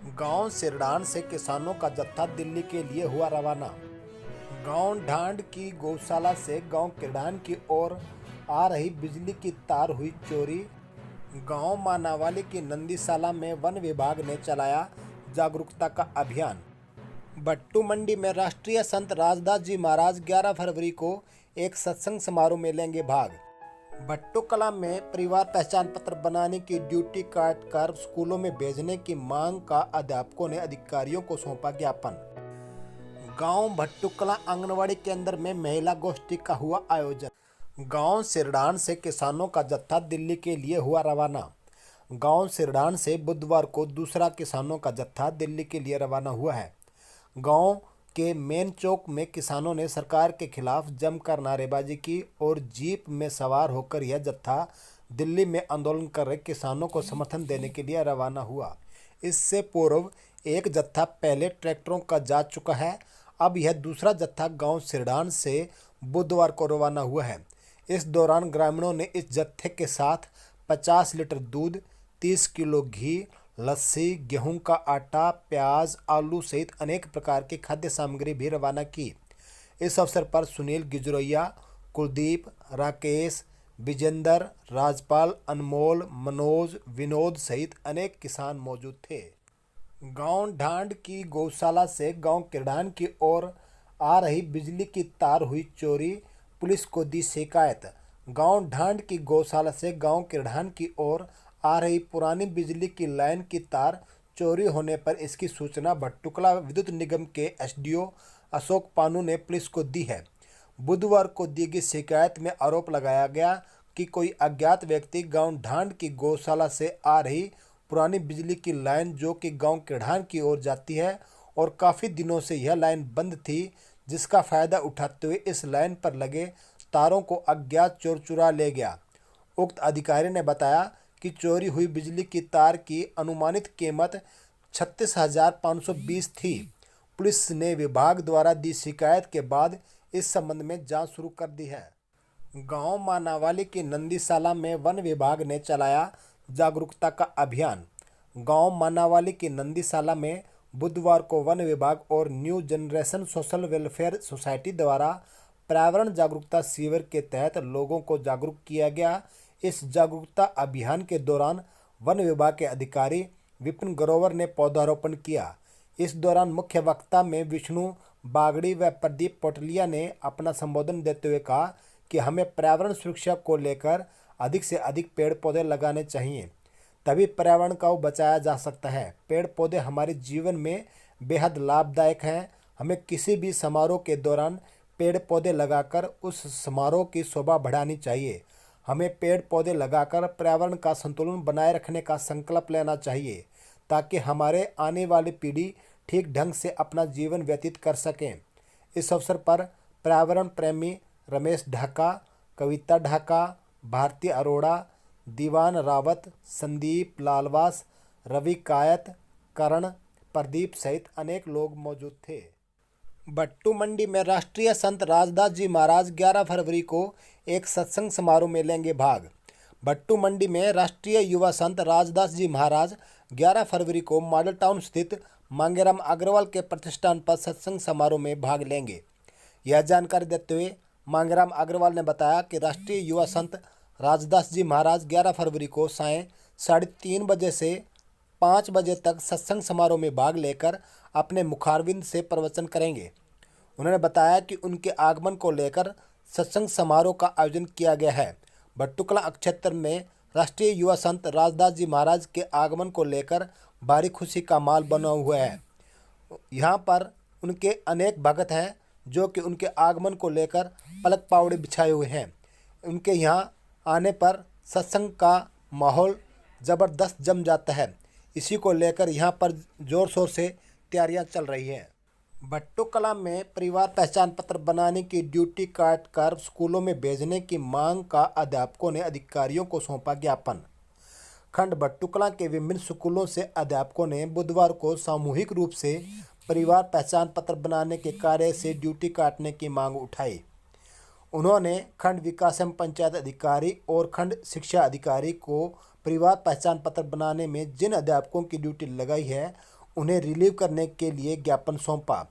गांव सिरडान से किसानों का जत्था दिल्ली के लिए हुआ रवाना। गांव ढांड की गौशाला से गांव किरडान की ओर आ रही बिजली की तार हुई चोरी। गांव मानावाली की नंदीशाला में वन विभाग ने चलाया जागरूकता का अभियान। भट्टू मंडी में राष्ट्रीय संत राजदास जी महाराज 11 फरवरी को एक सत्संग समारोह में लेंगे भाग। भट्टू कला में परिवार पहचान पत्र बनाने की ड्यूटी काट कर स्कूलों में भेजने की मांग का अध्यापकों ने अधिकारियों को सौंपा ज्ञापन। गांव भट्टू कला आंगनवाड़ी केंद्र में महिला गोष्ठी का हुआ आयोजन। गांव सिरडान से किसानों का जत्था दिल्ली के लिए हुआ रवाना। गांव सिरडान से बुधवार को दूसरा किसानों का जत्था दिल्ली के लिए रवाना हुआ है। गांव के मेन चौक में किसानों ने सरकार के खिलाफ जमकर नारेबाजी की और जीप में सवार होकर यह जत्था दिल्ली में आंदोलन कर रहे किसानों को समर्थन देने के लिए रवाना हुआ। इससे पूर्व एक जत्था पहले ट्रैक्टरों का जा चुका है। अब यह दूसरा जत्था गांव सिरडान से बुधवार को रवाना हुआ है। इस दौरान ग्रामीणों ने इस जत्थे के साथ 50 लीटर दूध, 30 किलो घी, लस्सी, गेहूं का आटा, प्याज, आलू सहित अनेक प्रकार की खाद्य सामग्री भी रवाना की। इस अवसर पर सुनील गिजरोइया, कुलदीप, राकेश, विजेंदर, राजपाल, अनमोल, मनोज, विनोद सहित अनेक किसान मौजूद थे। गांव ढांड की गौशाला से गांव किरडान की ओर आ रही बिजली की तार हुई चोरी, पुलिस को दी शिकायत। गांव ढांड की गौशाला से गांव किरडान की ओर आ रही पुरानी बिजली की लाइन की तार चोरी होने पर इसकी सूचना भट्टुकला विद्युत निगम के एसडीओ अशोक पानू ने पुलिस को दी है। बुधवार को दी गई शिकायत में आरोप लगाया गया कि कोई अज्ञात व्यक्ति गांव ढांड की गौशाला से आ रही पुरानी बिजली की लाइन जो कि गांव किरडान की ओर जाती है और काफ़ी दिनों से यह लाइन बंद थी, जिसका फायदा उठाते हुए इस लाइन पर लगे तारों को अज्ञात चोर चुरा ले गया। उक्त अधिकारी ने बताया कि चोरी हुई बिजली की तार की अनुमानित कीमत 36,520 थी। पुलिस ने विभाग द्वारा दी शिकायत के बाद इस संबंध में जांच शुरू कर दी है। गांव मानावाली की नंदीशाला में वन विभाग ने चलाया जागरूकता का अभियान। गांव मानावाली की नंदीशाला में बुधवार को वन विभाग और new generation social welfare society द्वारा पर्यावरण जागरूकता शिविर के तहत लोगों को जागरूक किया गया। इस जागरूकता अभियान के दौरान वन विभाग के अधिकारी विपिन ग्रोवर ने पौधारोपण किया। इस दौरान मुख्य वक्ता में विष्णु बागड़ी व प्रदीप पोटलिया ने अपना संबोधन देते हुए कहा कि हमें पर्यावरण सुरक्षा को लेकर अधिक से अधिक पेड़ पौधे लगाने चाहिए, तभी पर्यावरण को बचाया जा सकता है। पेड़ पौधे हमारे जीवन में बेहद लाभदायक हैं। हमें किसी भी समारोह के दौरान पेड़ पौधे लगाकर उस समारोह की शोभा बढ़ानी चाहिए। हमें पेड़ पौधे लगाकर पर्यावरण का संतुलन बनाए रखने का संकल्प लेना चाहिए ताकि हमारे आने वाली पीढ़ी ठीक ढंग से अपना जीवन व्यतीत कर सकें। इस अवसर पर पर्यावरण प्रेमी रमेश ढाका, कविता ढाका, भारती अरोड़ा, दीवान रावत, संदीप लालवास, रवि कायत, करण, प्रदीप सहित अनेक लोग मौजूद थे। भट्टू मंडी में राष्ट्रीय संत राजदास जी महाराज 11 फरवरी को एक सत्संग समारोह में लेंगे भाग। भट्टू मंडी में राष्ट्रीय युवा संत राजदास जी महाराज 11 फरवरी को मॉडल टाउन स्थित मांगेराम अग्रवाल के प्रतिष्ठान पर सत्संग समारोह में भाग लेंगे। यह जानकारी देते हुए मांगेराम अग्रवाल ने बताया कि राष्ट्रीय युवा संत राजदास जी महाराज 11 फरवरी को सायं 3:30 बजे से 5 बजे तक सत्संग समारोह में भाग लेकर अपने मुखारविंद से प्रवचन करेंगे। उन्होंने बताया कि उनके आगमन को लेकर सत्संग समारोह का आयोजन किया गया है। भट्टुकला क्षेत्र में राष्ट्रीय युवा संत राजदास जी महाराज के आगमन को लेकर भारी खुशी का माहौल बना हुआ है। यहाँ पर उनके अनेक भक्त हैं जो कि उनके आगमन को लेकर पलक पावड़े बिछाए हुए हैं। उनके यहाँ आने पर सत्संग का माहौल ज़बरदस्त जम जाता है। इसी को लेकर यहाँ पर ज़ोर शोर से तैयारियां चल रही हैं। भट्टू कला में परिवार पहचान पत्र बनाने की ड्यूटी काट कर स्कूलों में भेजने की मांग का अध्यापकों ने अधिकारियों को सौंपा ज्ञापन। खंड भट्टू कला के विभिन्न स्कूलों से अध्यापकों ने बुधवार को सामूहिक रूप से परिवार पहचान पत्र बनाने के कार्य से ड्यूटी काटने की मांग उठाई। उन्होंने खंड विकास एवं पंचायत अधिकारी और खंड शिक्षा अधिकारी को परिवार पहचान पत्र बनाने में जिन अध्यापकों की ड्यूटी लगाई है उन्हें रिलीव करने के लिए ज्ञापन सौंपा।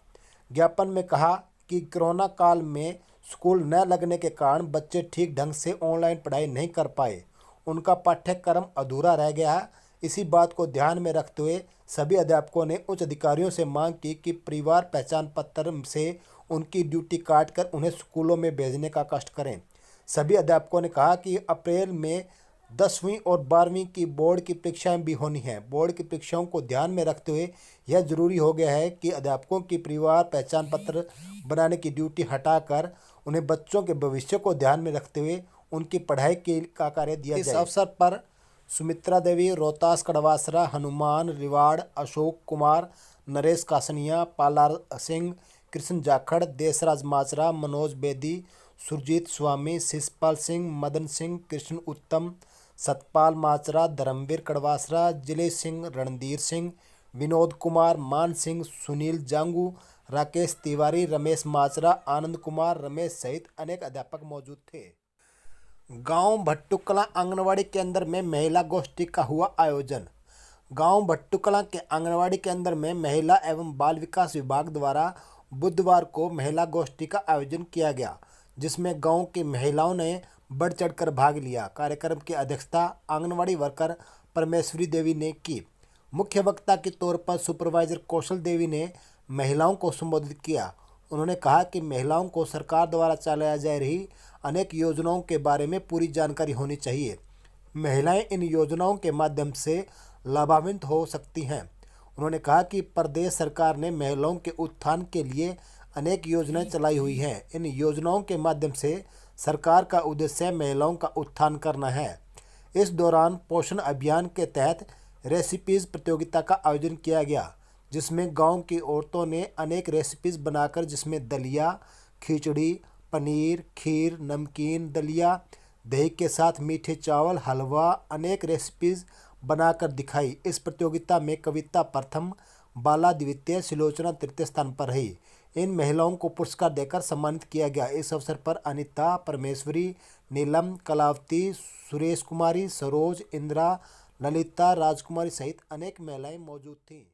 ज्ञापन में कहा कि कोरोना काल में स्कूल न लगने के कारण बच्चे ठीक ढंग से ऑनलाइन पढ़ाई नहीं कर पाए, उनका पाठ्यक्रम अधूरा रह गया। इसी बात को ध्यान में रखते हुए सभी अध्यापकों ने उच्च अधिकारियों से मांग की कि परिवार पहचान पत्र से उनकी ड्यूटी काटकर उन्हें स्कूलों में भेजने का कष्ट करें। सभी अध्यापकों ने कहा कि अप्रैल में 10वीं और 12वीं की बोर्ड की परीक्षाएं भी होनी है। बोर्ड की परीक्षाओं को ध्यान में रखते हुए यह जरूरी हो गया है कि अध्यापकों की परिवार पहचान पत्र बनाने की ड्यूटी हटाकर उन्हें बच्चों के भविष्य को ध्यान में रखते हुए उनकी पढ़ाई का कार्य दिया जाए। इस अवसर पर सुमित्रा देवी, रोहतास कड़वासरा, हनुमान रिवाड़, अशोक कुमार, नरेश कासनिया, पालार सिंह, कृष्ण जाखड़, देशराज माचरा, मनोज बेदी, सुरजीत स्वामी, शिषपाल सिंह, मदन सिंह, कृष्ण उत्तम, सतपाल माचरा, धर्मवीर कड़वासरा, जिले सिंह, रणधीर सिंह, विनोद कुमार, मान सिंह, सुनील जांगू, राकेश तिवारी, रमेश माचरा, आनंद कुमार, रमेश सहित अनेक अध्यापक मौजूद थे। गांव भट्टूकला आंगनवाड़ी केंद्र में महिला गोष्ठी का हुआ आयोजन। गांव भट्टूकला के आंगनवाड़ी केंद्र में महिला एवं बाल विकास विभाग द्वारा बुधवार को महिला गोष्ठी का आयोजन किया गया, जिसमें गांव की महिलाओं ने बढ़ चढ़कर भाग लिया। कार्यक्रम की अध्यक्षता आंगनवाड़ी वर्कर परमेश्वरी देवी ने की। मुख्य वक्ता के तौर पर सुपरवाइजर कौशल देवी ने महिलाओं को संबोधित किया। उन्होंने कहा कि महिलाओं को सरकार द्वारा चलाई जा रही अनेक योजनाओं के बारे में पूरी जानकारी होनी चाहिए। महिलाएं इन योजनाओं के माध्यम से लाभान्वित हो सकती हैं। उन्होंने कहा कि प्रदेश सरकार ने महिलाओं के उत्थान के लिए अनेक योजनाएं चलाई हुई हैं। इन योजनाओं के माध्यम से सरकार का उद्देश्य महिलाओं का उत्थान करना है। इस दौरान पोषण अभियान के तहत रेसिपीज़ प्रतियोगिता का आयोजन किया गया, जिसमें गांव की औरतों ने अनेक रेसिपीज़ बनाकर, जिसमें दलिया, खिचड़ी, पनीर, खीर, नमकीन, दलिया, दही के साथ मीठे चावल, हलवा, अनेक रेसिपीज़ बनाकर दिखाई। इस प्रतियोगिता में कविता प्रथम, बाला द्वितीय, सुलोचना तृतीय स्थान पर रही। इन महिलाओं को पुरस्कार देकर सम्मानित किया गया। इस अवसर पर अनिता, परमेश्वरी, नीलम, कलावती, सुरेश कुमारी, सरोज, इंदिरा, ललिता, राजकुमारी सहित अनेक महिलाएं मौजूद थीं।